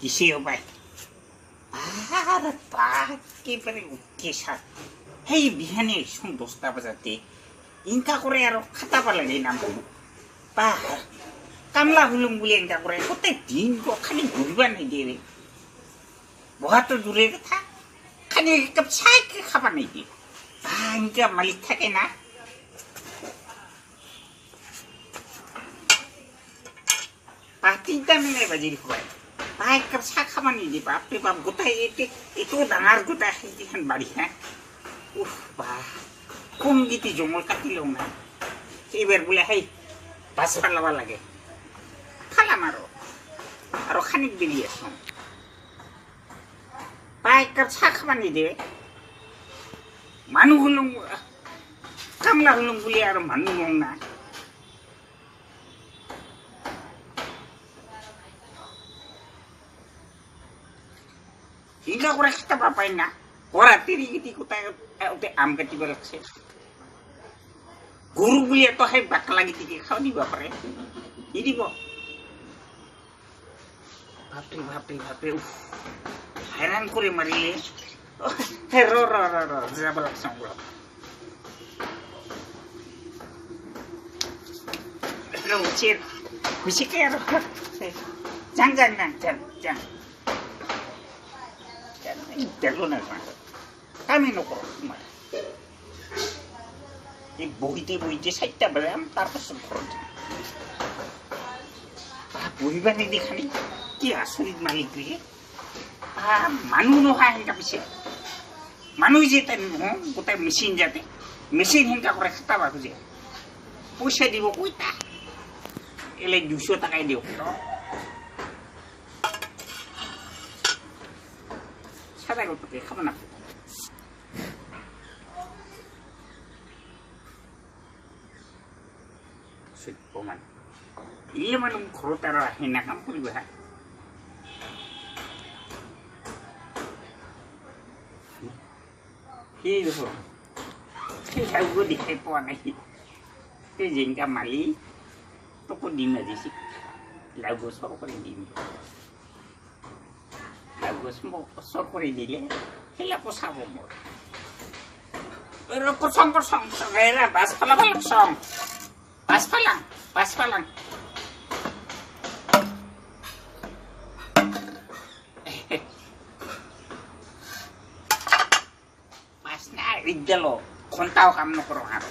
দিছেও পাই আর একেবারে উঠেছা সেই বিহানে একদম 10টা বাজাতে ইনকা করে আর খাতা পালাগে নাম বা কামলা হুলুম বলে ইনকা করে গোটাই দিন খালি ঘুরবা নাই দিয়ে বহাতো দূরের কথা খালি এক কাপ চাই খাবা নাই দিয়ে বা ইনকা মালিক থাকে না বা 3টা মিনিট বাজির হয় বা এক কাপ চা খাবা নাই দিয়ে বাপরে বাপ গোটাই এত ডাঙৰ গোটাই এখন বাড়ি হ্যাঁ উফ বা কোন গীতি জঙ্গল কাটিলেও না এইবার বলে হাই বাস পালাবা লাগে খালাম আরো খানিক বেরিয়ে আসলাম বা এক কাপ চা খাবা নি দেবে মানুষ হলুম কামলা হলুম বলে আর মানুষ হল না ইনকা করে খেতে পাই না ওরা তিরি গীতি কোথায় আম কাটিব লাগছে গরু বলে তো সেই বাকলা গীতিকে খাওয়া দিব পারে ই দিব বাপরে বাপরে বাপরে हैरान করে মারিলে র র র র যাব লাগছে উচিত খুশিকে আর যান যান যান যান যান দেখলো না কামই নকরো তোমার এই বইতে বইতে 4টা বাজাম তারপর সব খরচ বইবা নিদি খালি কি আচৰিত মালিক দিয়ে মানুহ নহয় সেনেকা পিছে মানুহ যে নহয় গোটাই মেচিন যাতে মেচিন সেনেকা কৰে খাটাবা খোজে পইচা দিব কইতা এলে 200 টাকাই দিওঁ সাদা গল্পকে খাবো না প্রমাণ ইয়ে মানুষ ঘৰত আৰু আহি না কাম কৰিব হা সেই দেখো সেই লাউবোৰ দেখাই পোৱা নাই সেই জিংকা মালি তোকো দিম আজিছি লাউ গছ কৰি দিম লাউ গছ মোক ওচৰ কৰি দিলে সেইলা পচাব মোৰ কচং কচং এৰা বাছ ফালাব লাগছং বাছ ফালাং বাছ না ৰিদ্দালো ঘণ্টাও কাম নকৰো আৰু